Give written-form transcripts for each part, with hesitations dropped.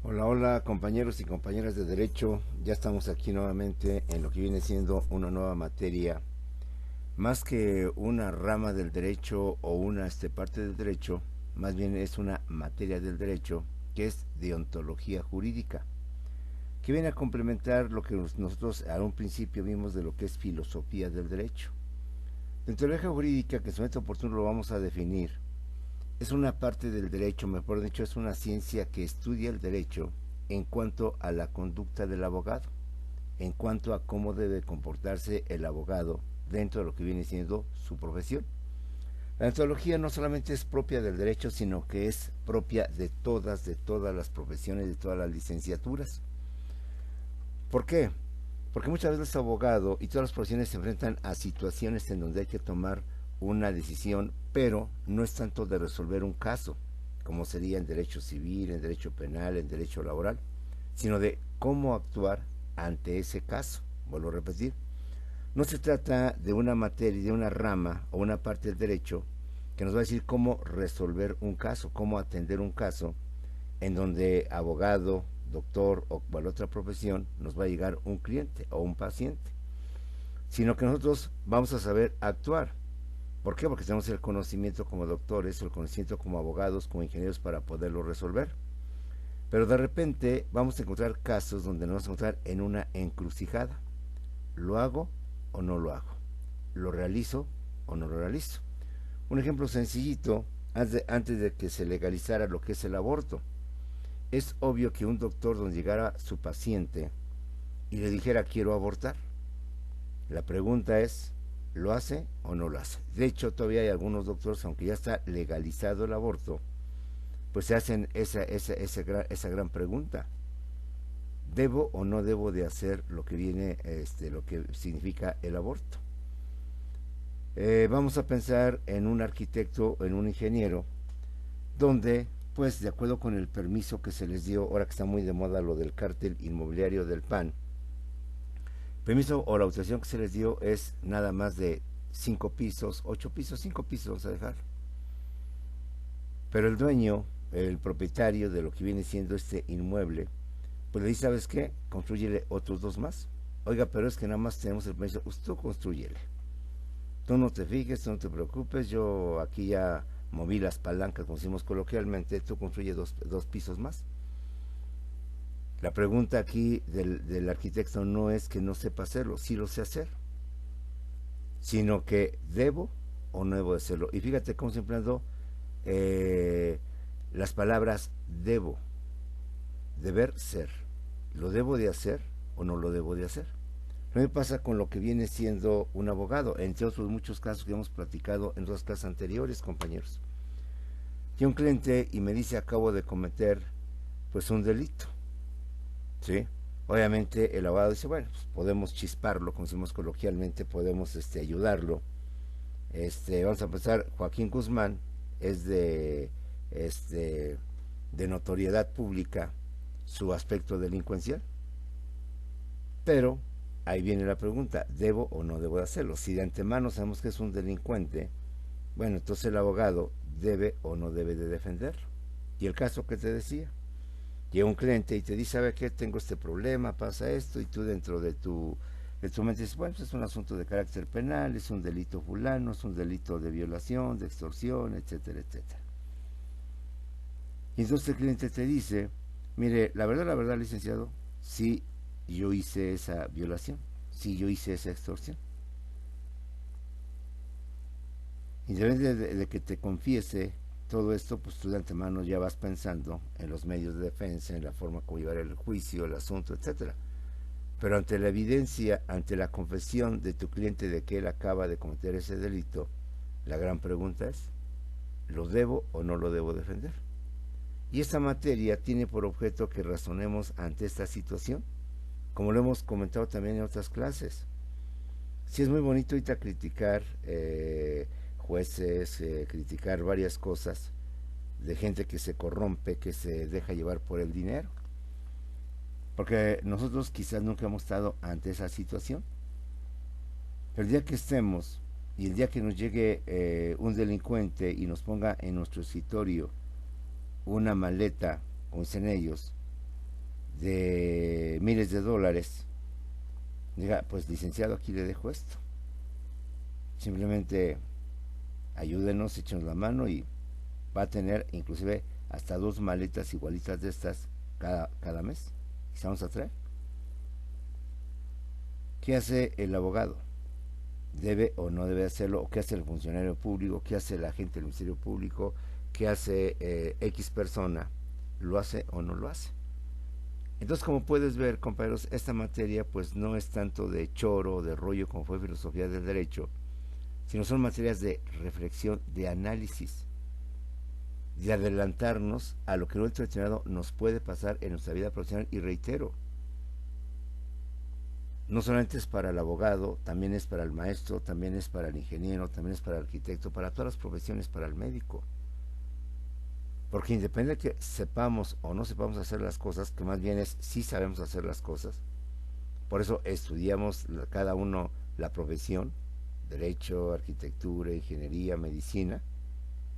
Hola, hola compañeros y compañeras de Derecho, ya estamos aquí nuevamente en lo que viene siendo una nueva materia, más que una rama del derecho o una parte del derecho, más bien es una materia del derecho que es deontología jurídica, que viene a complementar lo que nosotros a un principio vimos de lo que es filosofía del derecho. Deontología jurídica, que en su momento oportuno lo vamos a definir, es una parte del derecho, mejor dicho, es una ciencia que estudia el derecho en cuanto a la conducta del abogado, en cuanto a cómo debe comportarse el abogado dentro de lo que viene siendo su profesión. La ontología no solamente es propia del derecho, sino que es propia de todas las profesiones, de todas las licenciaturas. ¿Por qué? Porque muchas veces el abogado y todas las profesiones se enfrentan a situaciones en donde hay que tomar una decisión, pero no es tanto de resolver un caso, como sería en derecho civil, en derecho penal, en derecho laboral, sino de cómo actuar ante ese caso. Vuelvo a repetir, no se trata de una materia, de una rama o una parte del derecho que nos va a decir cómo resolver un caso, cómo atender un caso en donde abogado, doctor o cual otra profesión nos va a llegar un cliente o un paciente, sino que nosotros vamos a saber actuar. ¿Por qué? Porque tenemos el conocimiento como doctores, el conocimiento como abogados, como ingenieros para poderlo resolver. Pero de repente vamos a encontrar casos donde nos vamos a encontrar en una encrucijada. ¿Lo hago o no lo hago? ¿Lo realizo o no lo realizo? Un ejemplo sencillito, antes de que se legalizara lo que es el aborto. Es obvio que un doctor donde llegara su paciente y le dijera quiero abortar, la pregunta es, ¿lo hace o no lo hace? De hecho, todavía hay algunos doctores, aunque ya está legalizado el aborto, pues se hacen esa gran pregunta. ¿Debo o no debo de hacer lo que viene, lo que significa el aborto? Vamos a pensar en un arquitecto, en un ingeniero, donde, pues de acuerdo con el permiso que se les dio, ahora que está muy de moda lo del cártel inmobiliario del PAN, permiso o la autorización que se les dio es nada más de 5 pisos, 8 pisos, 5 pisos vamos a dejar. Pero el dueño, el propietario de lo que viene siendo este inmueble, pues le dice, ¿sabes qué? Construyele otros 2 más. Oiga, pero es que nada más tenemos el permiso, usted construyele. Tú no te fijes, tú no te preocupes, yo aquí ya moví las palancas, como decimos coloquialmente, tú construye 2 pisos más. La pregunta aquí del arquitecto no es que no sepa hacerlo, sí lo sé hacer, sino que debo o no debo de hacerlo. Y fíjate cómo se empleando las palabras debo, deber ser. ¿Lo debo de hacer o no lo debo de hacer? Lo mismo pasa con lo que viene siendo un abogado, entre otros muchos casos que hemos platicado en 2 clases anteriores, compañeros. Y un cliente y me dice acabo de cometer pues un delito, ¿sí? Obviamente el abogado dice, bueno, pues podemos chisparlo, como decimos coloquialmente, podemos ayudarlo. Vamos a empezar, Joaquín Guzmán es este, de notoriedad pública su aspecto delincuencial. Pero ahí viene la pregunta, ¿debo o no debo de hacerlo? Si de antemano sabemos que es un delincuente, bueno, entonces el abogado debe o no debe de defenderlo. Y el caso que te decía, llega un cliente y te dice, ¿sabe qué? Tengo este problema, pasa esto, y tú dentro de tu mente dices, bueno, pues es un asunto de carácter penal, es un delito fulano, es un delito de violación, de extorsión, etcétera, etcétera. Y entonces el cliente te dice, mire, la verdad, licenciado, sí, yo hice esa violación, sí, yo hice esa extorsión. Independientemente de que te confiese todo esto, pues tú de antemano ya vas pensando en los medios de defensa, en la forma como llevar el juicio, el asunto, etcétera. Pero ante la evidencia, ante la confesión de tu cliente de que él acaba de cometer ese delito, la gran pregunta es, ¿lo debo o no lo debo defender? Y esta materia tiene por objeto que razonemos ante esta situación, como lo hemos comentado también en otras clases. Sí es muy bonito ahorita criticar jueces, criticar varias cosas de gente que se corrompe, que se deja llevar por el dinero. Porque nosotros quizás nunca hemos estado ante esa situación. Pero el día que estemos y el día que nos llegue un delincuente y nos ponga en nuestro escritorio una maleta, como dicen ellos, de miles de dólares, diga, pues licenciado, aquí le dejo esto. Simplemente ayúdenos, échenos la mano y va a tener inclusive hasta 2 maletas igualitas de estas cada mes. Y se vamos a traer. ¿Qué hace el abogado? ¿Debe o no debe hacerlo? ¿O qué hace el funcionario público? ¿Qué hace el agente del Ministerio Público? ¿Qué hace X persona? ¿Lo hace o no lo hace? Entonces, como puedes ver, compañeros, esta materia pues no es tanto de choro o de rollo como fue filosofía del derecho, sino son materias de reflexión, de análisis, de adelantarnos a lo que nuestro determinado nos puede pasar en nuestra vida profesional. Y reitero, no solamente es para el abogado, también es para el maestro, también es para el ingeniero, también es para el arquitecto, para todas las profesiones, para el médico. Porque independientemente de que sepamos o no sepamos hacer las cosas, que más bien es si sabemos hacer las cosas, por eso estudiamos cada uno la profesión, derecho, arquitectura, ingeniería, medicina.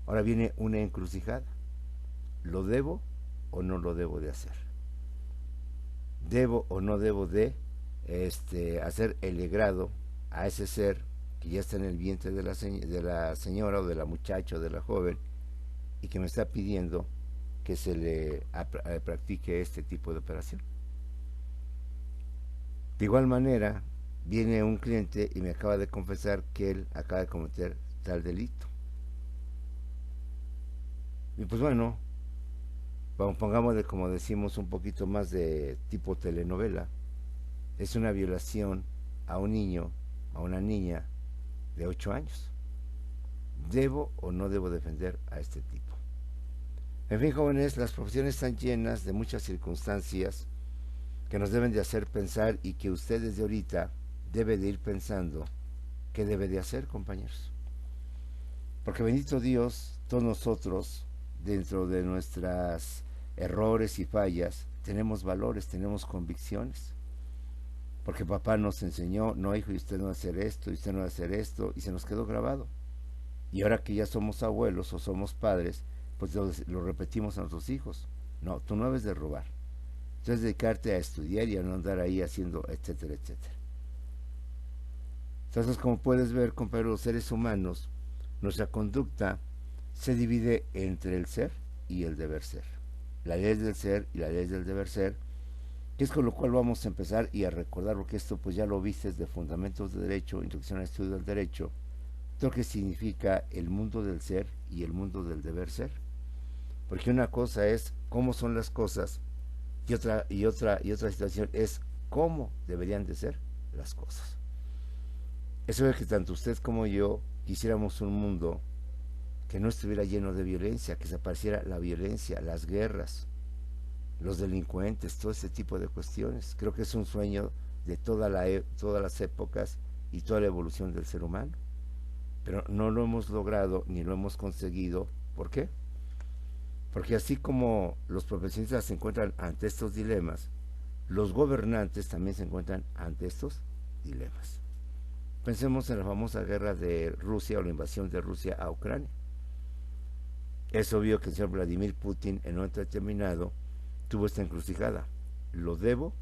Ahora viene una encrucijada. ¿Lo debo o no lo debo de hacer? ¿Debo o no debo de hacer el legrado a ese ser que ya está en el vientre de la señora o de la muchacha o de la joven y que me está pidiendo que se le practique este tipo de operación? De igual manera, viene un cliente y me acaba de confesar que él acaba de cometer tal delito. Y pues bueno, pongámosle, como decimos, un poquito más de tipo telenovela. Es una violación a un niño, a una niña de 8 años. ¿Debo o no debo defender a este tipo? En fin, jóvenes, las profesiones están llenas de muchas circunstancias que nos deben de hacer pensar y que usted desde ahorita debe de ir pensando qué debe de hacer, compañeros. Porque bendito Dios, todos nosotros, dentro de nuestras errores y fallas, tenemos valores, tenemos convicciones. Porque papá nos enseñó, no hijo, y usted no va a hacer esto, y usted no va a hacer esto, y se nos quedó grabado. Y ahora que ya somos abuelos o somos padres, pues lo repetimos a nuestros hijos. No, tú no debes de robar. Tú debes dedicarte a estudiar y a no andar ahí haciendo etcétera, etcétera. Entonces, como puedes ver, compañeros, los seres humanos, nuestra conducta se divide entre el ser y el deber ser. La ley del ser y la ley del deber ser, que es con lo cual vamos a empezar y a recordar, porque esto pues ya lo viste de Fundamentos de Derecho, Introducción al Estudio del Derecho, lo que significa el mundo del ser y el mundo del deber ser. Porque una cosa es cómo son las cosas y otra situación es cómo deberían de ser las cosas. Eso es que tanto usted como yo quisiéramos un mundo que no estuviera lleno de violencia, que desapareciera la violencia, las guerras, los delincuentes, todo ese tipo de cuestiones. Creo que es un sueño de todas las épocas y toda la evolución del ser humano. Pero no lo hemos logrado ni lo hemos conseguido. ¿Por qué? Porque así como los profesionistas se encuentran ante estos dilemas, los gobernantes también se encuentran ante estos dilemas. Pensemos en la famosa guerra de Rusia o la invasión de Rusia a Ucrania. Es obvio que el señor Vladimir Putin en un momento determinado tuvo esta encrucijada. ¿Lo debo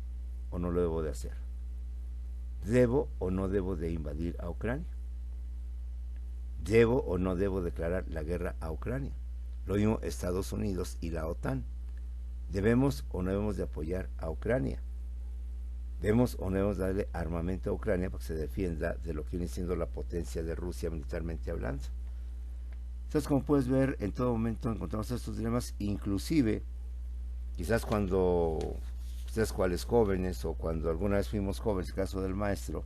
o no lo debo de hacer? ¿Debo o no debo de invadir a Ucrania? ¿Debo o no debo declarar la guerra a Ucrania? Lo mismo Estados Unidos y la OTAN. ¿Debemos o no debemos de apoyar a Ucrania? ¿Debemos o no debemos darle armamento a Ucrania para que se defienda de lo que viene siendo la potencia de Rusia militarmente hablando? Entonces, como puedes ver, en todo momento encontramos estos dilemas, inclusive, quizás cuando ustedes cuales jóvenes o cuando alguna vez fuimos jóvenes, el caso del maestro,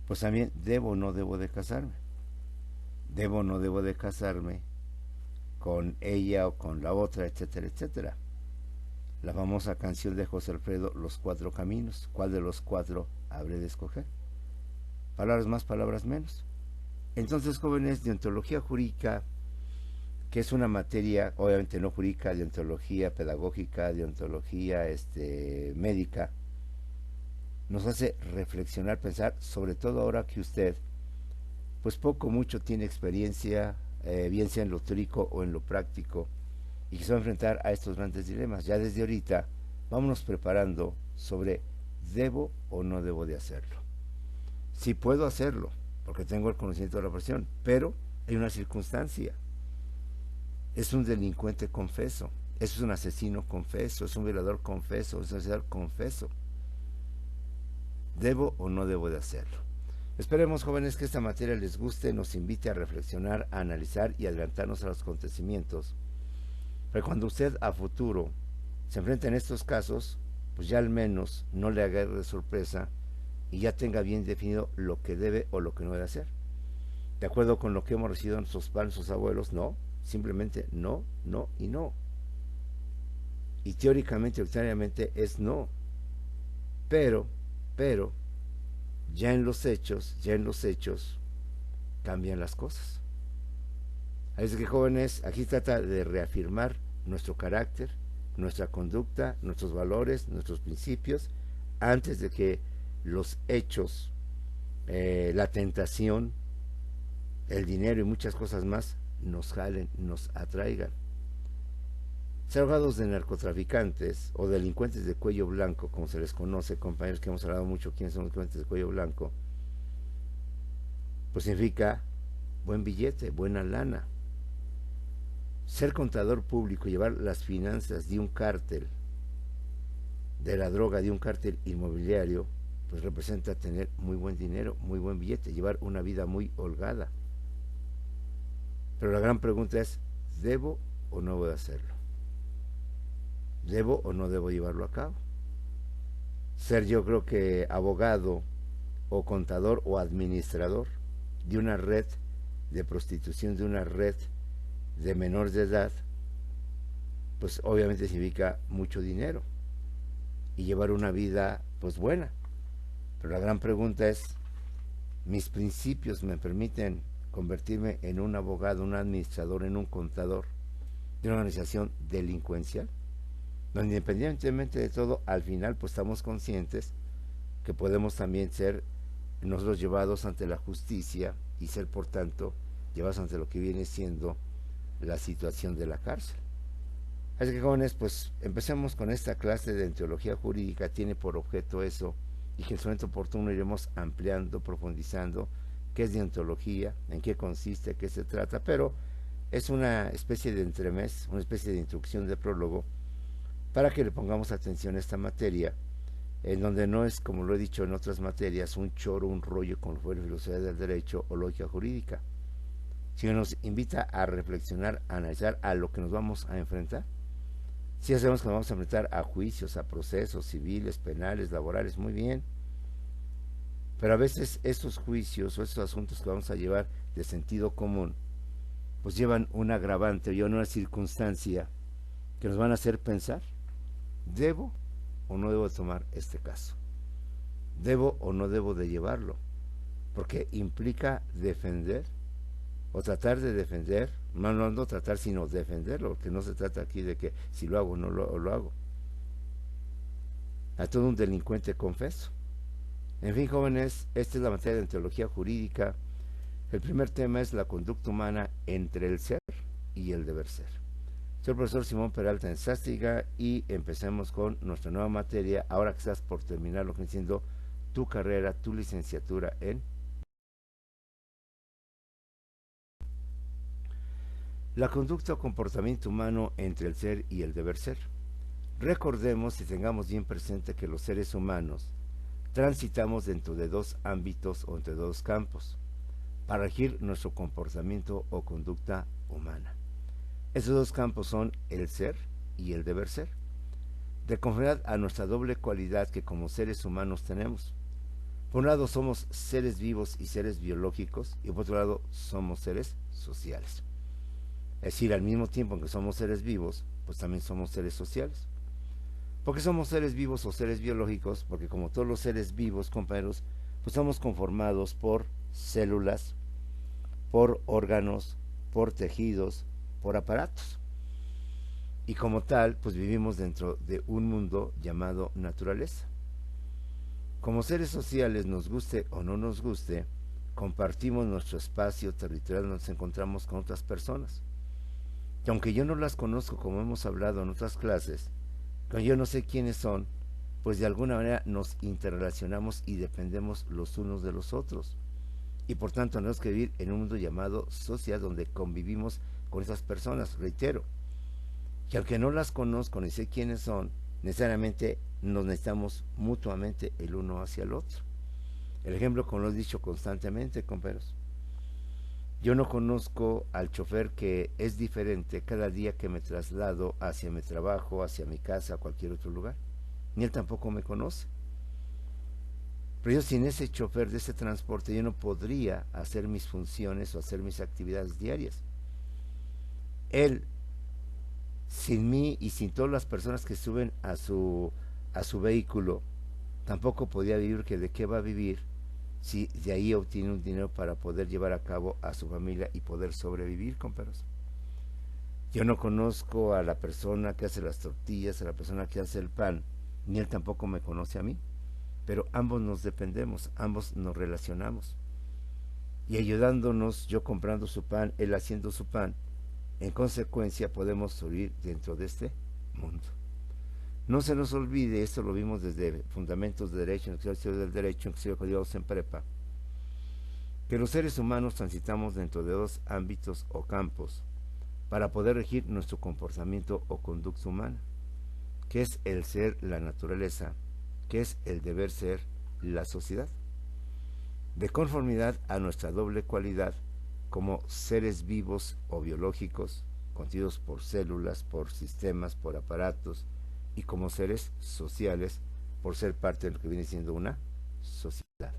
pues también debo o no debo de casarme. Debo o no debo de casarme con ella o con la otra, etcétera, etcétera. La famosa canción de José Alfredo, Los Cuatro Caminos. ¿Cuál de los cuatro habré de escoger? Palabras más, palabras menos. Entonces, jóvenes, deontología jurídica, que es una materia, obviamente no jurídica, deontología pedagógica, deontología médica, nos hace reflexionar, pensar, sobre todo ahora que usted, pues poco o mucho tiene experiencia, bien sea en lo teórico o en lo práctico, y que se va a enfrentar a estos grandes dilemas. Ya desde ahorita vámonos preparando sobre debo o no debo de hacerlo. Sí puedo hacerlo, porque tengo el conocimiento de la profesión, pero hay una circunstancia. Es un delincuente confeso, es un asesino confeso, es un violador confeso, es un asesino confeso. ¿Debo o no debo de hacerlo? Esperemos, jóvenes, que esta materia les guste, nos invite a reflexionar, a analizar y adelantarnos a los acontecimientos. Pero cuando usted a futuro se enfrenta en estos casos, pues ya al menos no le agarre de sorpresa y ya tenga bien definido lo que debe o lo que no debe hacer. De acuerdo con lo que hemos recibido de nuestros padres, nuestros abuelos, no, simplemente no, no y no. Y teóricamente, doctrinariamente es no. Pero, ya en los hechos, cambian las cosas. Así que, jóvenes, aquí trata de reafirmar nuestro carácter, nuestra conducta, nuestros valores, nuestros principios, antes de que los hechos, la tentación, el dinero y muchas cosas más nos jalen, nos atraigan. Ser abogados de narcotraficantes o delincuentes de cuello blanco, como se les conoce, compañeros que hemos hablado mucho, quiénes son los delincuentes de cuello blanco, pues significa buen billete, buena lana. Ser contador público, llevar las finanzas de un cártel, de la droga, de un cártel inmobiliario, pues representa tener muy buen dinero, muy buen billete, llevar una vida muy holgada. Pero la gran pregunta es, ¿debo o no voy a hacerlo? ¿Debo o no debo llevarlo a cabo? Ser, yo creo que abogado o contador o administrador de una red de prostitución, de una red de menores de edad, pues obviamente significa mucho dinero y llevar una vida pues buena. Pero la gran pregunta es, ¿mis principios me permiten convertirme en un abogado, un administrador, en un contador de una organización delincuencial? Donde independientemente de todo, al final pues estamos conscientes que podemos también ser nosotros llevados ante la justicia y ser por tanto llevados ante lo que viene siendo la situación de la cárcel. Así que, jóvenes, pues empecemos con esta clase de teología jurídica, tiene por objeto eso, y que en su momento oportuno iremos ampliando, profundizando qué es deontología, en qué consiste, qué se trata, pero es una especie de entremés, una especie de introducción de prólogo, para que le pongamos atención a esta materia, en donde no es, como lo he dicho en otras materias, un choro, un rollo con la filosofía del derecho o lógica jurídica, sino nos invita a reflexionar, a analizar a lo que nos vamos a enfrentar. Si sabemos que nos vamos a enfrentar a juicios, a procesos civiles, penales, laborales, muy bien, pero a veces estos juicios o estos asuntos que vamos a llevar de sentido común, pues llevan un agravante o una circunstancia que nos van a hacer pensar, ¿debo o no debo tomar este caso? ¿Debo o no debo de llevarlo? Porque implica defender o tratar de defender, no tratar sino defenderlo, que no se trata aquí de que si lo hago o no lo hago. A todo un delincuente confeso. En fin, jóvenes, esta es la materia de teología jurídica. El primer tema es la conducta humana entre el ser y el deber ser. Soy el profesor Simón Peralta en Sástiga y empecemos con nuestra nueva materia, ahora que estás por terminar lo que viene siendo tu carrera, tu licenciatura en la conducta o comportamiento humano entre el ser y el deber ser. Recordemos y tengamos bien presente que los seres humanos transitamos dentro de dos ámbitos o entre dos campos para regir nuestro comportamiento o conducta humana. Esos dos campos son el ser y el deber ser, de conformidad a nuestra doble cualidad que como seres humanos tenemos. Por un lado somos seres vivos y seres biológicos, y por otro lado somos seres sociales. Es decir, al mismo tiempo en que somos seres vivos, pues también somos seres sociales. ¿Por qué somos seres vivos o seres biológicos? Porque como todos los seres vivos, compañeros, pues estamos conformados por células, por órganos, por tejidos, por aparatos. Y como tal, pues vivimos dentro de un mundo llamado naturaleza. Como seres sociales, nos guste o no nos guste, compartimos nuestro espacio territorial donde nos encontramos con otras personas. Que aunque yo no las conozco, como hemos hablado en otras clases, Cuando yo no sé quiénes son, pues de alguna manera nos interrelacionamos y dependemos los unos de los otros. Y por tanto tenemos que vivir en un mundo llamado sociedad donde convivimos con esas personas, reitero, que aunque no las conozco ni sé quiénes son, necesariamente nos necesitamos mutuamente el uno hacia el otro. El ejemplo, como lo he dicho constantemente, compañeros, yo no conozco al chofer que es diferente cada día que me traslado hacia mi trabajo, hacia mi casa, a cualquier otro lugar. Ni él tampoco me conoce. Pero yo sin ese chofer de ese transporte yo no podría hacer mis funciones o hacer mis actividades diarias. Él, sin mí y sin todas las personas que suben a su vehículo, tampoco podía vivir, que de qué va a vivir si de ahí obtiene un dinero para poder llevar a cabo a su familia y poder sobrevivir, compañeros. Yo no conozco a la persona que hace las tortillas, a la persona que hace el pan, ni él tampoco me conoce a mí, pero ambos nos dependemos, ambos nos relacionamos. Y ayudándonos, yo comprando su pan, él haciendo su pan, en consecuencia podemos sobrevivir dentro de este mundo. No se nos olvide, esto lo vimos desde Fundamentos de Derecho, en el estudio del Derecho, inclusive cuando íbamos en prepa, que los seres humanos transitamos dentro de dos ámbitos o campos para poder regir nuestro comportamiento o conducta humana, que es el ser, la naturaleza, que es el deber ser, la sociedad. De conformidad a nuestra doble cualidad como seres vivos o biológicos, constituidos por células, por sistemas, por aparatos, y como seres sociales, por ser parte de lo que viene siendo una sociedad.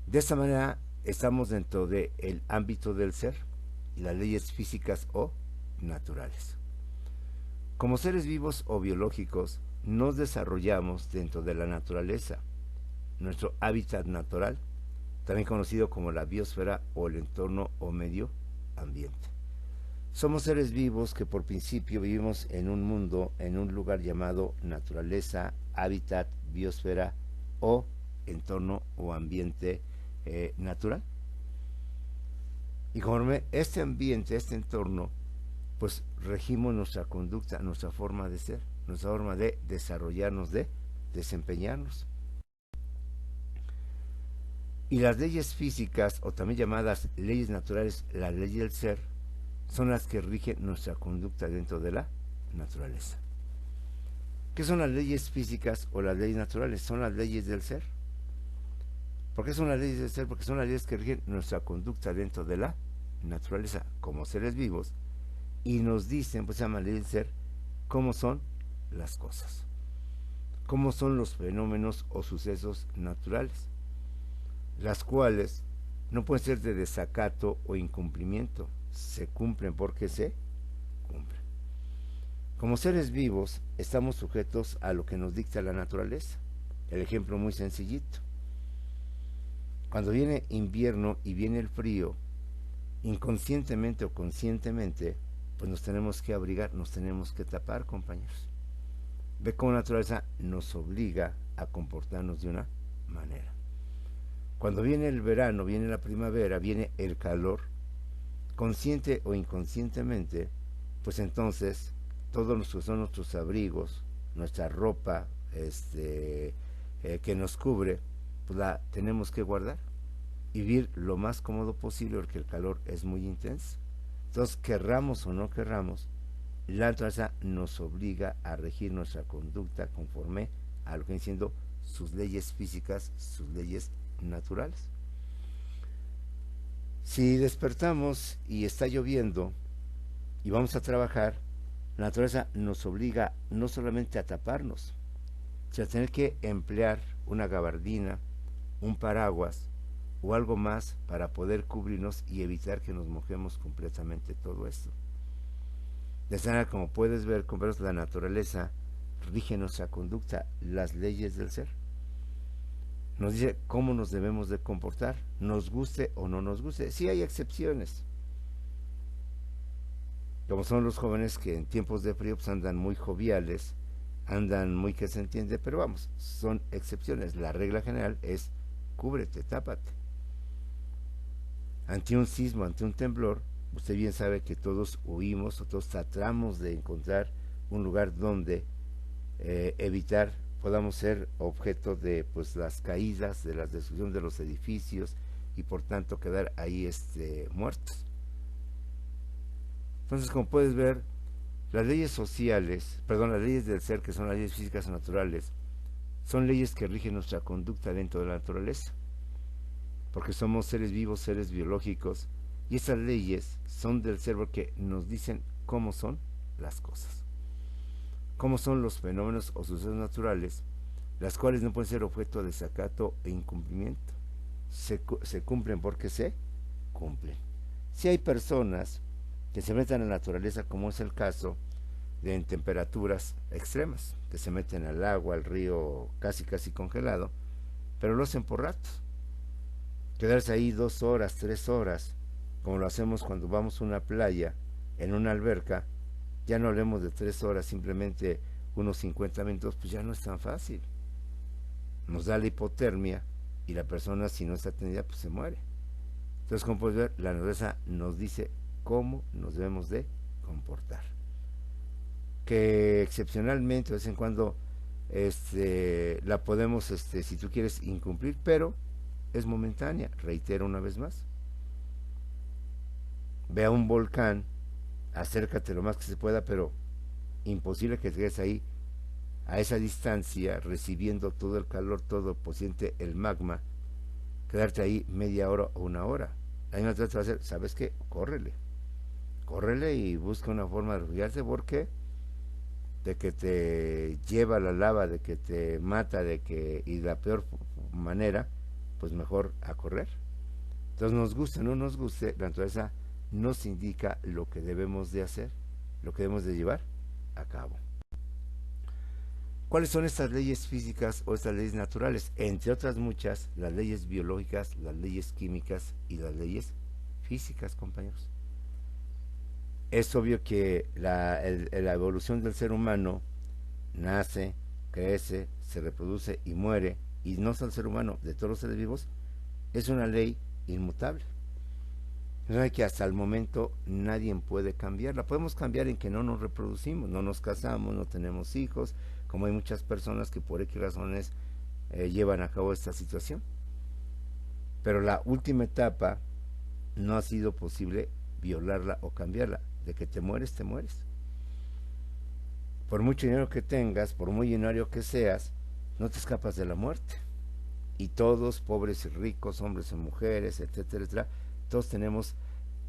De esta manera estamos dentro del ámbito del ser y las leyes físicas o naturales. Como seres vivos o biológicos, nos desarrollamos dentro de la naturaleza, nuestro hábitat natural, también conocido como la biosfera o el entorno o medio ambiente. Somos seres vivos que por principio vivimos en un mundo, en un lugar llamado naturaleza, hábitat, biosfera o entorno o ambiente natural. Y conforme este ambiente, este entorno, pues regimos nuestra conducta, nuestra forma de ser, nuestra forma de desarrollarnos, de desempeñarnos. Y las leyes físicas, o también llamadas leyes naturales, la ley del ser, son las que rigen nuestra conducta dentro de la naturaleza. ¿Qué son las leyes físicas o las leyes naturales? Son las leyes del ser. ¿Por qué son las leyes del ser? Porque son las leyes que rigen nuestra conducta dentro de la naturaleza como seres vivos y nos dicen, pues se llama ley del ser, cómo son las cosas, cómo son los fenómenos o sucesos naturales, las cuales no pueden ser de desacato o incumplimiento, se cumplen porque se cumplen. Como seres vivos estamos sujetos a lo que nos dicta la naturaleza. El ejemplo muy sencillito. Cuando viene invierno y viene el frío, inconscientemente o conscientemente, pues nos tenemos que abrigar, nos tenemos que tapar, compañeros. Ve cómo la naturaleza nos obliga a comportarnos de una manera. Cuando viene el verano, viene la primavera, viene el calor, consciente o inconscientemente, pues entonces todos nuestros abrigos, nuestra ropa que nos cubre, pues la tenemos que guardar y vivir lo más cómodo posible porque el calor es muy intenso. Entonces, querramos o no querramos, la naturaleza nos obliga a regir nuestra conducta conforme a lo que vienen siendo sus leyes físicas, sus leyes naturales. Si despertamos y está lloviendo y vamos a trabajar, la naturaleza nos obliga no solamente a taparnos, sino a tener que emplear una gabardina, un paraguas o algo más para poder cubrirnos y evitar que nos mojemos completamente todo esto. De esta manera, como puedes ver, compañeros, la naturaleza rige nuestra conducta, las leyes del ser. Nos dice cómo nos debemos de comportar, nos guste o no nos guste. Sí hay excepciones, como son los jóvenes que en tiempos de frío pues andan muy joviales, andan muy que se entiende, pero vamos, son excepciones. La regla general es cúbrete, tápate. Ante un sismo, ante un temblor, usted bien sabe que todos huimos o todos tratamos de encontrar un lugar donde evitar podamos ser objeto de pues las caídas, de la destrucción de los edificios y por tanto quedar ahí muertos. Entonces, como puedes ver, las leyes sociales, perdón, las leyes del ser, que son las leyes físicas o naturales, son leyes que rigen nuestra conducta dentro de la naturaleza, porque somos seres vivos, seres biológicos, y esas leyes son del ser porque nos dicen cómo son las cosas, cómo son los fenómenos o sucesos naturales, las cuales no pueden ser objeto de desacato e incumplimiento. Se cumplen porque se cumplen. Si hay personas que se meten a la naturaleza, como es el caso de en temperaturas extremas, que se meten al agua, al río casi congelado, pero lo hacen por ratos. Quedarse ahí 2 horas, 3 horas, como lo hacemos cuando vamos a una playa, en una alberca, ya no hablemos de 3 horas, simplemente unos 50 minutos, pues ya no es tan fácil. Nos da la hipotermia y la persona, si no está atendida, pues se muere. Entonces, como puedes ver, la naturaleza nos dice cómo nos debemos de comportar. Que excepcionalmente, de vez en cuando, la podemos, si tú quieres, incumplir, pero es momentánea. Reitero una vez más. Ve a un volcán, acércate lo más que se pueda, pero imposible que te quedes ahí a esa distancia, recibiendo todo el calor, todo posiente, el magma, quedarte ahí media hora o una hora. La misma te va a hacer, ¿sabes qué? Córrele y busca una forma de refugiarse, porque de que te lleva la lava, de que te mata, y la peor manera, pues mejor a correr. Entonces, nos guste o no nos guste, la naturaleza nos indica lo que debemos de hacer, lo que debemos de llevar a cabo. ¿Cuáles son estas leyes físicas o estas leyes naturales? Entre otras muchas, las leyes biológicas, las leyes químicas y las leyes físicas, compañeros. Es obvio que la evolución del ser humano nace, crece, se reproduce y muere, y no solo el ser humano, de todos los seres vivos, es una ley inmutable. Es que hasta el momento nadie puede cambiarla. Podemos cambiar en que no nos reproducimos, no nos casamos, no tenemos hijos, como hay muchas personas que por X razones llevan a cabo esta situación. Pero la última etapa no ha sido posible violarla o cambiarla. De que te mueres, te mueres. Por mucho dinero que tengas, por muy millonario que seas, no te escapas de la muerte. Y todos, pobres y ricos, hombres y mujeres, etcétera, etcétera, todos tenemos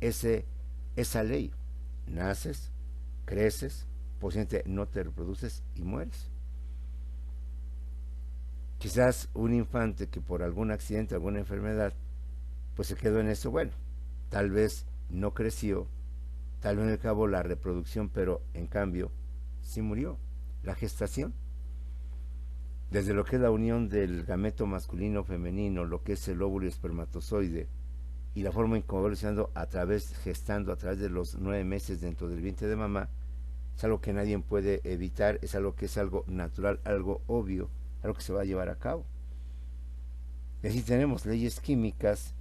esa ley. Naces, creces, posiblemente no te reproduces y mueres. Quizás un infante que por algún accidente, alguna enfermedad, pues se quedó en eso, bueno, tal vez no creció, tal vez no acabó la reproducción, pero en cambio sí murió. La gestación, desde lo que es la unión del gameto masculino femenino, lo que es el óvulo y espermatozoide, y la forma en cómo va evolucionando gestando a través de los 9 meses dentro del vientre de mamá, es algo que nadie puede evitar, es algo que es algo natural, algo obvio, algo que se va a llevar a cabo. Y así tenemos leyes químicas.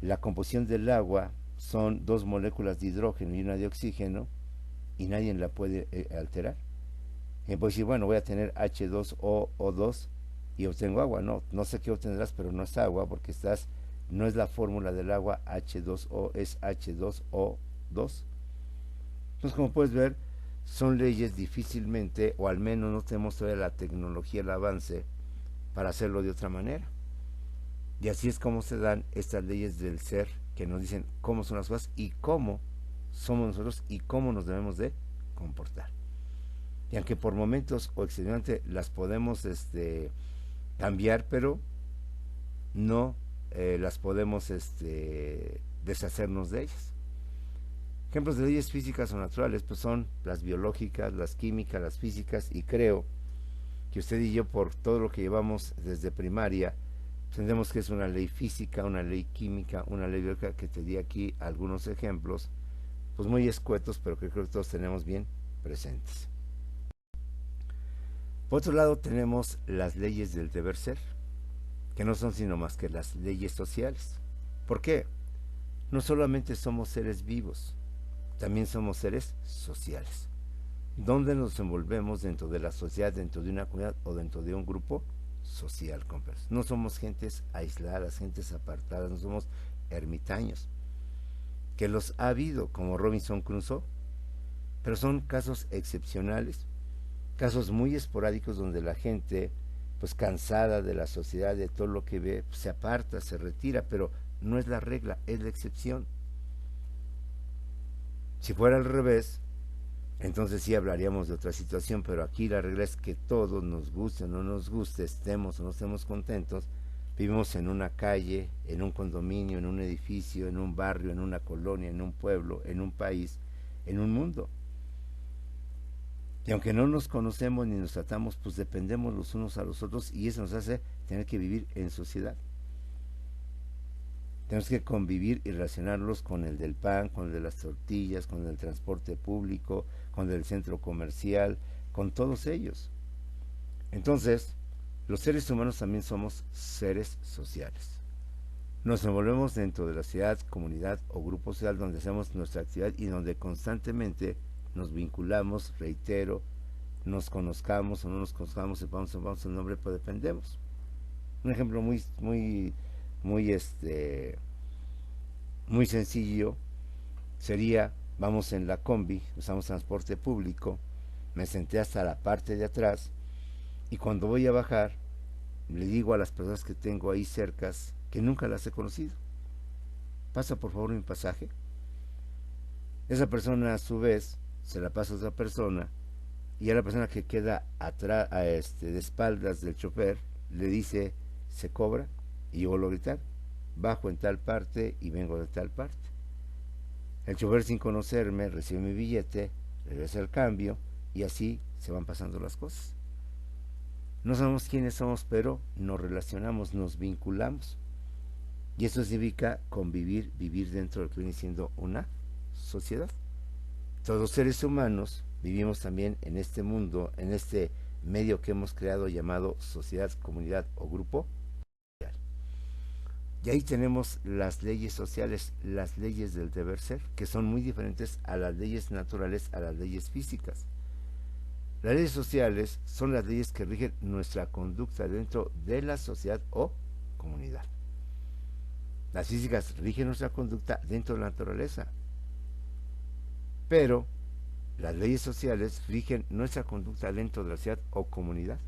La composición del agua son 2 moléculas de hidrógeno y una de oxígeno, y nadie la puede alterar. Y puede decir, bueno, voy a tener H2O O2 y obtengo agua. No sé qué obtendrás, pero no es agua, porque no es la fórmula del agua H2O, es H2O2. Entonces, como puedes ver, son leyes difícilmente, o al menos no tenemos todavía la tecnología, el avance para hacerlo de otra manera. Y así es como se dan estas leyes del ser, que nos dicen cómo son las cosas y cómo somos nosotros y cómo nos debemos de comportar. Y aunque por momentos o excesivamente las podemos cambiar, pero no las podemos deshacernos de ellas. Ejemplos de leyes físicas o naturales pues son las biológicas, las químicas, las físicas, y creo que usted y yo, por todo lo que llevamos desde primaria, entendemos que es una ley física, una ley química, una ley biológica, que te di aquí algunos ejemplos, pues muy escuetos, pero que creo que todos tenemos bien presentes. Por otro lado, tenemos las leyes del deber ser, que no son sino más que las leyes sociales. ¿Por qué? No solamente somos seres vivos, también somos seres sociales. ¿Dónde nos envolvemos dentro de la sociedad, dentro de una comunidad o dentro de un grupo social, compas? No somos gentes aisladas, gentes apartadas, no somos ermitaños, que los ha habido, como Robinson Crusoe, pero son casos excepcionales, casos muy esporádicos donde la gente, pues cansada de la sociedad, de todo lo que ve, pues, se aparta, se retira, pero no es la regla, es la excepción. Si fuera al revés, entonces sí hablaríamos de otra situación, pero aquí la regla es que todos, nos guste o no nos guste, estemos o no estemos contentos, vivimos en una calle, en un condominio, en un edificio, en un barrio, en una colonia, en un pueblo, en un país, en un mundo. Y aunque no nos conocemos ni nos tratamos, pues dependemos los unos a los otros y eso nos hace tener que vivir en sociedad. Tenemos que convivir y relacionarlos con el del pan, con el de las tortillas, con el del transporte público, con el del centro comercial, con todos ellos. Entonces, los seres humanos también somos seres sociales. Nos envolvemos dentro de la sociedad, comunidad o grupo social donde hacemos nuestra actividad y donde constantemente nos vinculamos, reitero, nos conozcamos o no nos conozcamos, sepamos el nombre, pero dependemos. Un ejemplo muy sencillo sería, vamos en la combi, usamos transporte público, me senté hasta la parte de atrás y cuando voy a bajar, le digo a las personas que tengo ahí cercas que nunca las he conocido, pasa por favor mi pasaje. Esa persona a su vez se la pasa a otra persona y a la persona que queda atrás, de espaldas del chofer, le dice, se cobra, y yo vuelvo a gritar, bajo en tal parte y vengo de tal parte. El chofer, sin conocerme, recibe mi billete, regresa el cambio y así se van pasando las cosas. No sabemos quiénes somos, pero nos relacionamos, nos vinculamos. Y eso significa convivir, vivir dentro de lo que viene siendo una sociedad. Todos los seres humanos vivimos también en este mundo, en este medio que hemos creado llamado sociedad, comunidad o grupo. Y ahí tenemos las leyes sociales, las leyes del deber ser, que son muy diferentes a las leyes naturales, a las leyes físicas. Las leyes sociales son las leyes que rigen nuestra conducta dentro de la sociedad o comunidad. Las físicas rigen nuestra conducta dentro de la naturaleza. Pero las leyes sociales rigen nuestra conducta dentro de la sociedad o comunidad.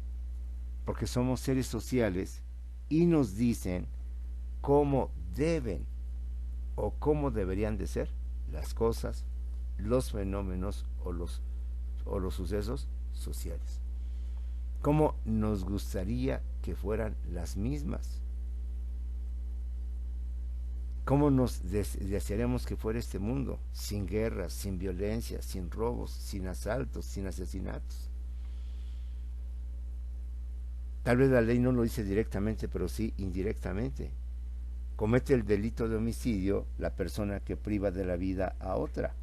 Porque somos seres sociales y nos dicen cómo deben o cómo deberían de ser las cosas, los fenómenos o los sucesos sociales. Cómo nos gustaría que fueran las mismas. ¿Cómo nos desearíamos que fuera este mundo? Sin guerras, sin violencia, sin robos, sin asaltos, sin asesinatos. Tal vez la ley no lo dice directamente, pero sí indirectamente. Comete el delito de homicidio la persona que priva de la vida a otra.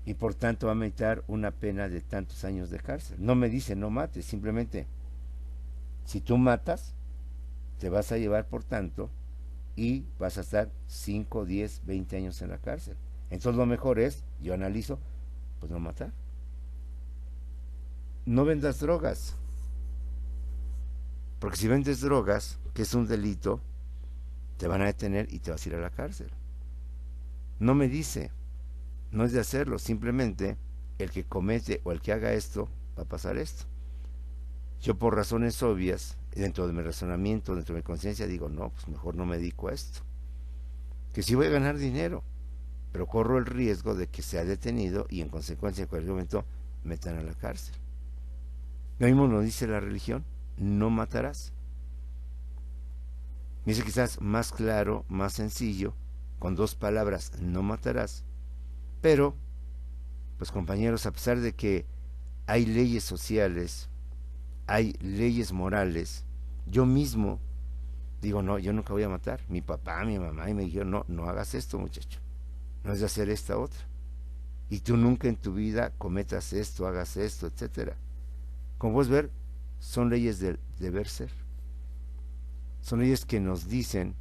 Y por tanto va a meritar una pena de tantos años de cárcel. No me dice no mates, simplemente, si tú matas, te vas a llevar por tanto y vas a estar 5, 10, 20 años en la cárcel. Entonces lo mejor es, yo analizo, pues no matar. No vendas drogas, porque si vendes drogas, que es un delito, te van a detener y te vas a ir a la cárcel. No me dice, no es de hacerlo, simplemente el que comete o el que haga esto, va a pasar esto. Yo por razones obvias, dentro de mi razonamiento, dentro de mi conciencia, digo, no, pues mejor no me dedico a esto. Que sí voy a ganar dinero, pero corro el riesgo de que sea detenido y en consecuencia en cualquier momento metan a la cárcel. Lo mismo nos dice la religión, no matarás. Me dice quizás más claro, más sencillo, con 2 palabras, no matarás. Pero, pues compañeros, a pesar de que hay leyes sociales, hay leyes morales, yo mismo digo, no, yo nunca voy a matar. Mi papá, mi mamá, y me dijeron, no, no hagas esto, muchacho. No es de hacer esta otra. Y tú nunca en tu vida cometas esto, hagas esto, etcétera. Como puedes ver, son leyes del deber ser. Son leyes que nos dicen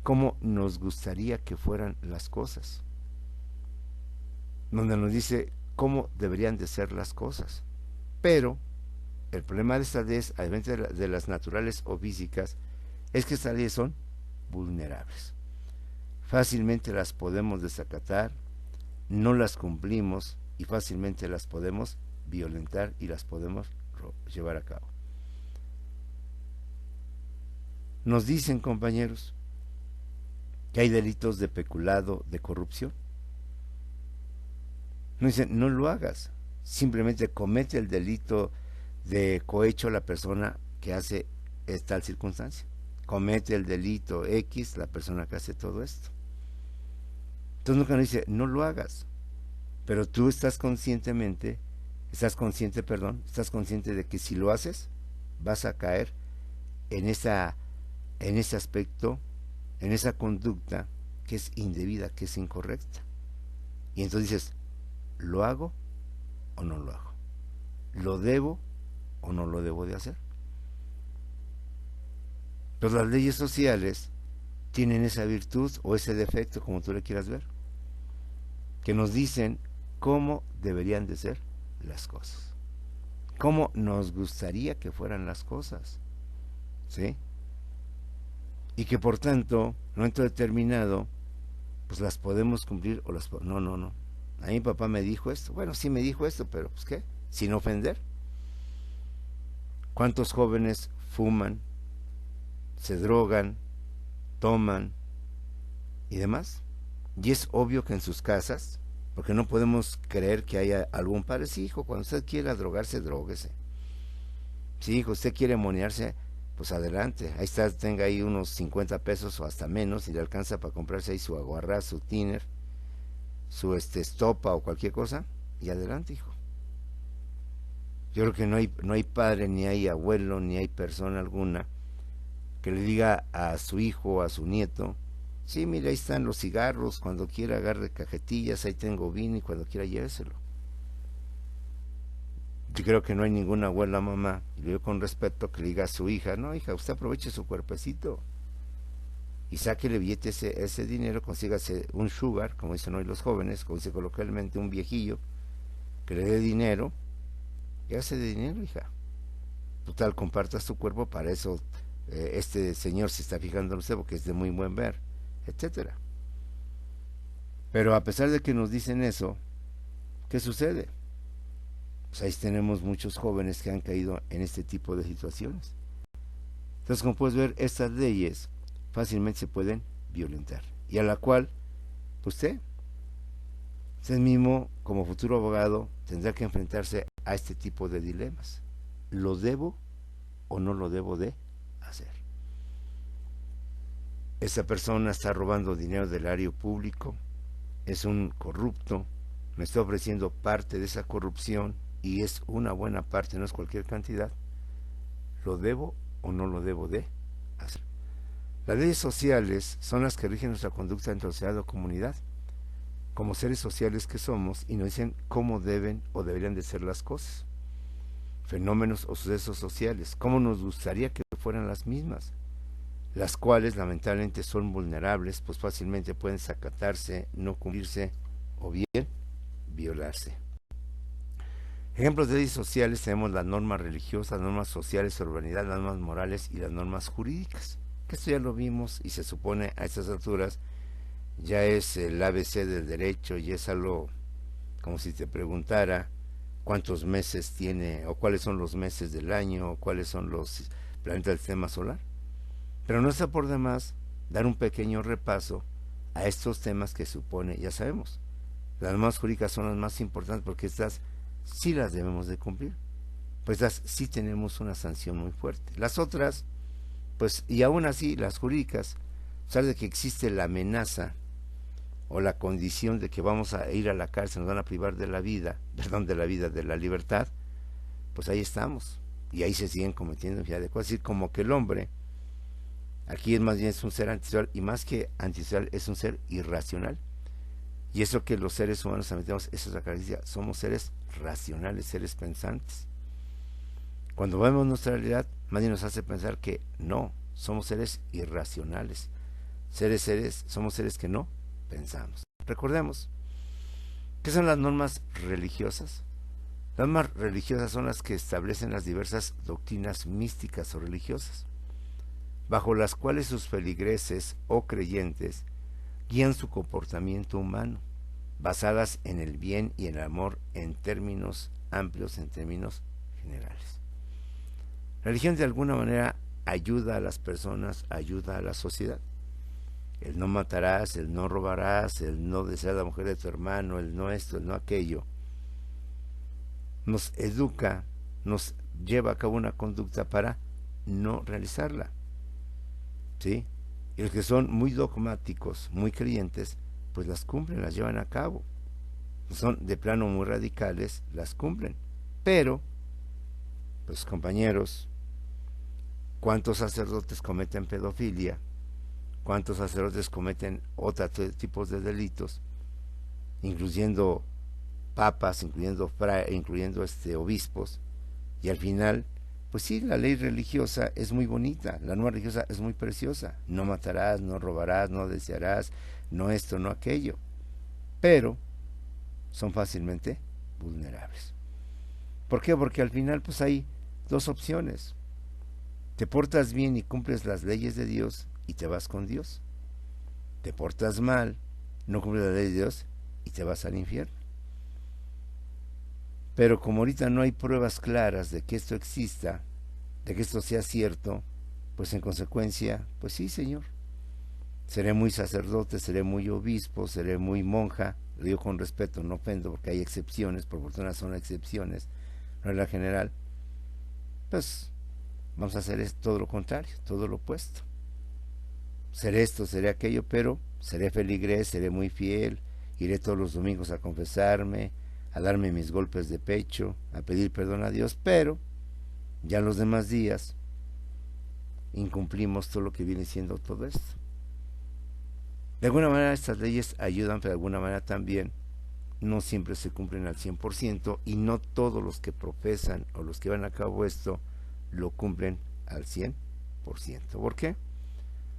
cómo nos gustaría que fueran las cosas. Donde nos dice cómo deberían de ser las cosas. Pero el problema de estas leyes, además de las naturales o físicas, es que estas leyes son vulnerables. Fácilmente las podemos desacatar, no las cumplimos y fácilmente las podemos violentar y las podemos llevar a cabo. Nos dicen, compañeros, que hay delitos de peculado, de corrupción. Nos dicen, no lo hagas, simplemente comete el delito de cohecho a la persona que hace tal circunstancia. Comete el delito X la persona que hace todo esto. Entonces nunca nos dice, no lo hagas, pero tú estás consciente de que si lo haces, vas a caer en ese aspecto, en esa conducta que es indebida, que es incorrecta. Y entonces dices, ¿lo hago o no lo hago? ¿Lo debo o no lo debo de hacer? Pues las leyes sociales tienen esa virtud o ese defecto, como tú le quieras ver, que nos dicen cómo deberían de ser las cosas, cómo nos gustaría que fueran las cosas, ¿sí? Y que por tanto, en un momento determinado, pues las podemos cumplir o no. A mí mi papá me dijo esto. Bueno, sí me dijo esto, pero pues ¿qué? Sin ofender. ¿Cuántos jóvenes fuman, se drogan, toman y demás? Y es obvio que en sus casas, porque no podemos creer que haya algún padre, sí, hijo, cuando usted quiera drogarse, dróguese. Sí, hijo, usted quiere monearse, pues adelante, ahí está, tenga ahí unos 50 pesos o hasta menos y le alcanza para comprarse ahí su aguarrás, su tiner, su estopa o cualquier cosa, y adelante, hijo. Yo creo que no hay padre, ni hay abuelo, ni hay persona alguna que le diga a su hijo o a su nieto, sí, mira, ahí están los cigarros, cuando quiera agarre cajetillas, ahí tengo vino y cuando quiera lléveselo. Yo creo que no hay ninguna abuela, mamá, y le digo con respeto, que le diga a su hija, no, hija, usted aproveche su cuerpecito y sáquele billete ese dinero, consígase un sugar, como dicen hoy los jóvenes, como dice coloquialmente, un viejillo, que le dé dinero, y hace de dinero, hija. Total, compartas tu cuerpo, para eso este señor se está fijando en usted porque es de muy buen ver, etcétera. Pero a pesar de que nos dicen eso, ¿qué sucede? Pues ahí tenemos muchos jóvenes que han caído en este tipo de situaciones. Entonces, como puedes ver, estas leyes fácilmente se pueden violentar, y a la cual, pues usted mismo, como futuro abogado, tendrá que enfrentarse a este tipo de dilemas. ¿Lo debo o no lo debo de hacer? Esa persona está robando dinero del erario público, es un corrupto, me está ofreciendo parte de esa corrupción y es una buena parte, no es cualquier cantidad. ¿Lo debo o no lo debo de hacer? Las leyes sociales son las que rigen nuestra conducta entre sociedad o comunidad, como seres sociales que somos, y nos dicen cómo deben o deberían de ser las cosas. Fenómenos o sucesos sociales, cómo nos gustaría que fueran las mismas, las cuales lamentablemente son vulnerables, pues fácilmente pueden desacatarse, no cumplirse o bien violarse. Ejemplos de leyes sociales tenemos las normas religiosas, las normas sociales de urbanidad, las normas morales y las normas jurídicas, que esto ya lo vimos y se supone a estas alturas ya es el ABC del derecho y es algo como si te preguntara cuántos meses tiene o cuáles son los meses del año o cuáles son los planetas del sistema solar. Pero no está por demás dar un pequeño repaso a estos temas que supone, ya sabemos, las normas jurídicas son las más importantes porque estas sí las debemos de cumplir, pues estas sí tenemos una sanción muy fuerte. Las otras, pues, y aún así las jurídicas, a pesar de que existe la amenaza o la condición de que vamos a ir a la cárcel, nos van a privar de la vida, de la libertad, pues ahí estamos, y ahí se siguen cometiendo infinidad de cosas. Es decir, como que el hombre, aquí es más bien es un ser antisocial, y más que antisocial, es un ser irracional. Y eso que los seres humanos admitimos, esa es la característica, somos seres racionales, seres pensantes. Cuando vemos nuestra realidad, más bien nos hace pensar que no, somos seres irracionales, somos seres que no pensamos. Recordemos, ¿Qué son las normas religiosas? Las normas religiosas son las que establecen las diversas doctrinas místicas o religiosas, bajo las cuales sus feligreses o creyentes guían su comportamiento humano, basadas en el bien y el amor en términos amplios, en términos generales. La religión de alguna manera ayuda a las personas, ayuda a la sociedad. El no matarás, el no robarás, el no desear a la mujer de tu hermano, el no esto, el no aquello, nos educa, nos lleva a cabo una conducta para no realizarla, ¿sí? Y los que son muy dogmáticos, muy creyentes, pues las cumplen, las llevan a cabo. Son de plano muy radicales, las cumplen. Pero, pues compañeros, ¿cuántos sacerdotes cometen pedofilia? ¿Cuántos sacerdotes cometen otros tipos de delitos? Incluyendo papas, incluyendo obispos. Y al final, pues sí, la ley religiosa es muy bonita, la norma religiosa es muy preciosa. No matarás, no robarás, no desearás, no esto, no aquello. Pero son fácilmente vulnerables. ¿Por qué? Porque al final pues hay dos opciones. Te portas bien y cumples las leyes de Dios y te vas con Dios. Te portas mal, no cumples la ley de Dios y te vas al infierno. Pero como ahorita no hay pruebas claras de que esto exista, de que esto sea cierto, pues en consecuencia, pues sí, Señor, seré muy sacerdote, seré muy obispo, seré muy monja, lo digo con respeto, no ofendo porque hay excepciones, por fortuna son excepciones, no es la general, pues vamos a hacer todo lo contrario, todo lo opuesto. Seré esto, seré aquello, pero seré feligrés, seré muy fiel, iré todos los domingos a confesarme, a darme mis golpes de pecho, a pedir perdón a Dios, pero ya los demás días incumplimos todo lo que viene siendo todo esto. De alguna manera estas leyes ayudan, pero de alguna manera también no siempre se cumplen al 100% y no todos los que profesan o los que van a cabo esto lo cumplen al 100%. ¿Por qué?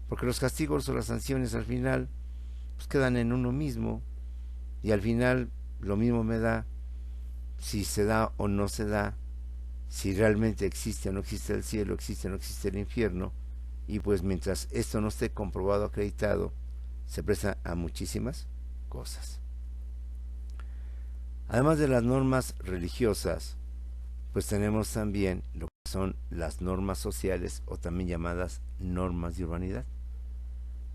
Porque los castigos o las sanciones al final pues quedan en uno mismo y al final lo mismo me da si se da o no se da, si realmente existe o no existe el cielo, existe o no existe el infierno, y pues mientras esto no esté comprobado, acreditado, se presta a muchísimas cosas. Además de las normas religiosas, pues tenemos también lo que son las normas sociales o también llamadas normas de urbanidad.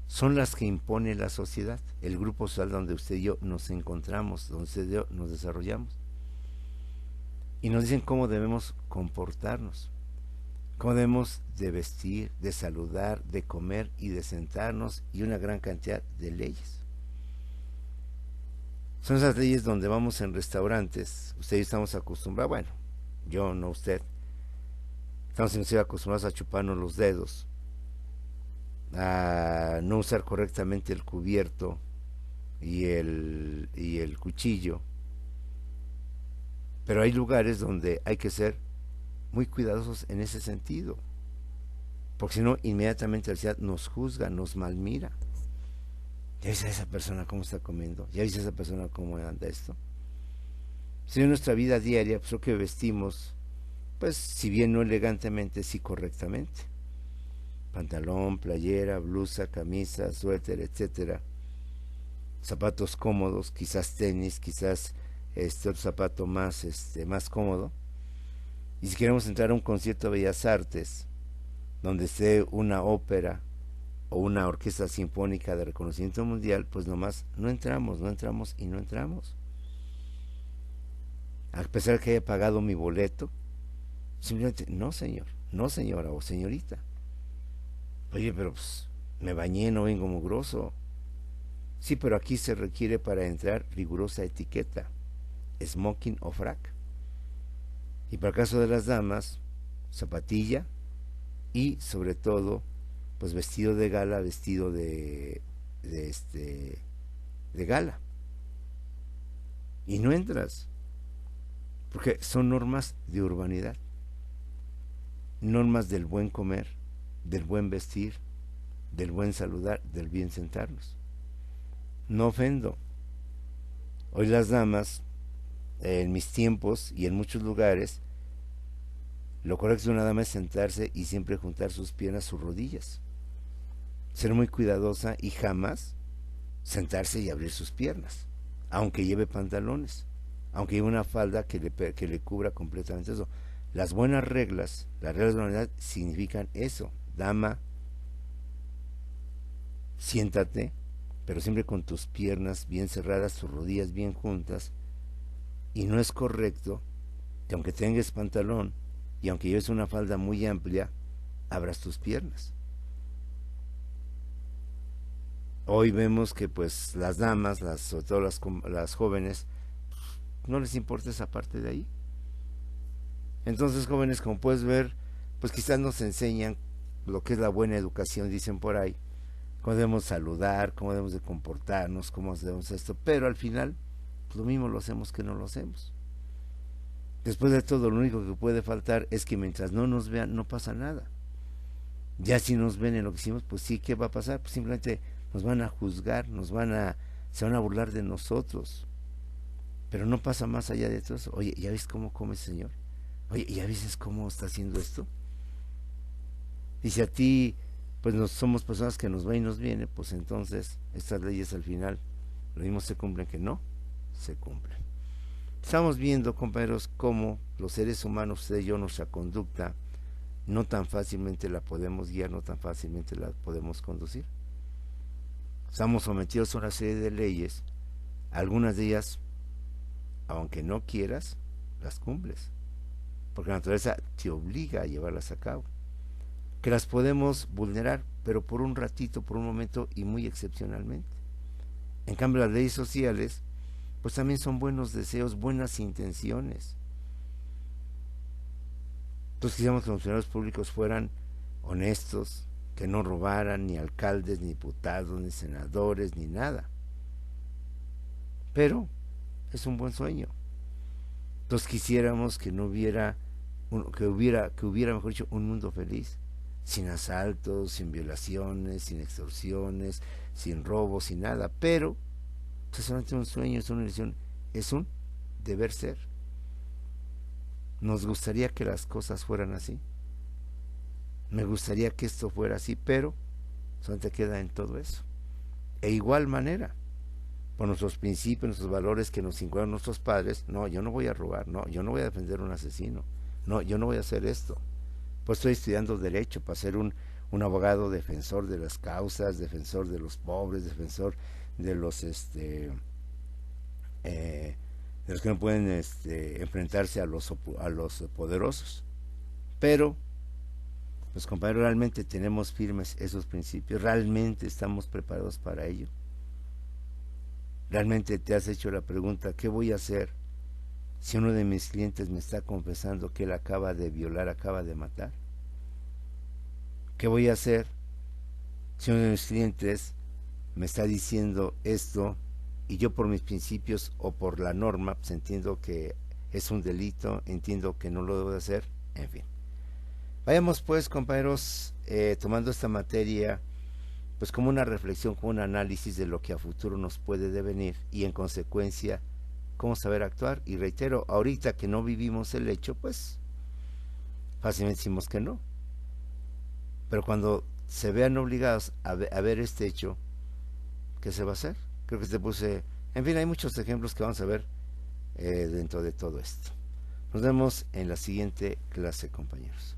Son las que impone la sociedad, el grupo social donde usted y yo nos encontramos, donde usted y yo nos desarrollamos. Y nos dicen cómo debemos comportarnos, cómo debemos de vestir, de saludar, de comer y de sentarnos y una gran cantidad de leyes. Son esas leyes donde vamos en restaurantes, usted y yo estamos acostumbrados, bueno, yo no usted, estamos inclusive acostumbrados a chuparnos los dedos, a no usar correctamente el cubierto y el cuchillo. Pero hay lugares donde hay que ser muy cuidadosos en ese sentido, porque si no, inmediatamente la sociedad nos juzga, nos malmira. ¿Ya viste a esa persona cómo está comiendo? ¿Ya viste a esa persona cómo anda esto? Si en nuestra vida diaria, pues lo que vestimos, pues si bien no elegantemente, sí correctamente. Pantalón, playera, blusa, camisa, suéter, etcétera. Zapatos cómodos, quizás tenis, quizás otro zapato más cómodo. Y si queremos entrar a un concierto de Bellas Artes, donde esté una ópera o una orquesta sinfónica de reconocimiento mundial, pues nomás no entramos y no entramos. A pesar de que haya pagado mi boleto, simplemente, no señor, no señora o señorita. Oye, pero pues me bañé, no vengo mugroso. Sí, pero aquí se requiere para entrar rigurosa etiqueta, smoking o frac. Y para el caso de las damas, zapatilla y sobre todo, pues vestido de gala, vestido de gala. Y no entras, porque son normas de urbanidad, normas del buen comer, del buen vestir, del buen saludar, del bien sentarnos. No ofendo, Hoy las damas, en mis tiempos y en muchos lugares, lo correcto de una dama es sentarse y siempre juntar sus piernas, sus rodillas. Ser muy cuidadosa y jamás sentarse y abrir sus piernas, aunque lleve pantalones, aunque lleve una falda que le cubra completamente eso. Las buenas reglas, las reglas de la humanidad significan eso. Dama, siéntate, pero siempre con tus piernas bien cerradas, tus rodillas bien juntas, y no es correcto que aunque tengas pantalón y aunque lleves una falda muy amplia, abras tus piernas. Hoy vemos que pues las damas, sobre todo las jóvenes, no les importa esa parte de ahí. Entonces, jóvenes, como puedes ver, pues quizás nos enseñan lo que es la buena educación, dicen por ahí, cómo debemos saludar, cómo debemos de comportarnos, cómo debemos esto, pero al final pues lo mismo lo hacemos que no lo hacemos. Después de todo, lo único que puede faltar es que mientras no nos vean, no pasa nada. Ya si nos ven en lo que hicimos, pues sí, ¿qué va a pasar? Pues simplemente nos van a juzgar, se van a burlar de nosotros. Pero no pasa más allá de todo eso. Oye, ¿ya ves cómo come ese señor? Oye, ¿ya ves cómo está haciendo esto? Y si a ti, pues somos personas que nos va y nos viene, pues entonces estas leyes al final, lo mismo se cumplen que no se cumplen. Estamos viendo, compañeros, cómo los seres humanos, usted y yo, nuestra conducta, no tan fácilmente la podemos guiar, no tan fácilmente la podemos conducir. Estamos sometidos a una serie de leyes, algunas de ellas, aunque no quieras, las cumples, porque la naturaleza te obliga a llevarlas a cabo. Que las podemos vulnerar, pero por un ratito, por un momento y muy excepcionalmente. En cambio, las leyes sociales, pues también son buenos deseos, buenas intenciones. Entonces quisiéramos que los funcionarios públicos fueran honestos, que no robaran ni alcaldes, ni diputados, ni senadores, ni nada. Pero es un buen sueño. Entonces quisiéramos que no hubiera, que hubiera, mejor dicho, un mundo feliz, sin asaltos, sin violaciones, sin extorsiones, sin robos, sin nada. Pero es solamente un sueño, es una ilusión, es un deber ser. Nos gustaría que las cosas fueran así. Me gustaría que esto fuera así, pero solamente queda en todo eso. E igual manera, por nuestros principios, nuestros valores que nos inculcaron nuestros padres, no, yo no voy a robar, no, yo no voy a defender a un asesino, no, yo no voy a hacer esto. Pues estoy estudiando Derecho para ser un abogado defensor de las causas, defensor de los pobres, defensor de los de los que no pueden enfrentarse a los poderosos. Pero, pues compañeros, realmente tenemos firmes esos principios, realmente estamos preparados para ello. Realmente te has hecho la pregunta, ¿qué voy a hacer si uno de mis clientes me está confesando que él acaba de violar, acaba de matar? ¿Qué voy a hacer si uno de mis clientes me está diciendo esto y yo por mis principios o por la norma, pues entiendo que es un delito, entiendo que no lo debo de hacer, en fin? Vayamos pues, compañeros, tomando esta materia pues como una reflexión, como un análisis de lo que a futuro nos puede devenir y en consecuencia cómo saber actuar. Y reitero, ahorita que no vivimos el hecho, pues fácilmente decimos que no, pero cuando se vean obligados a ver este hecho, ¿qué se va a hacer? Creo que te puse, en fin, hay muchos ejemplos que vamos a ver dentro de todo esto. Nos vemos en la siguiente clase, compañeros.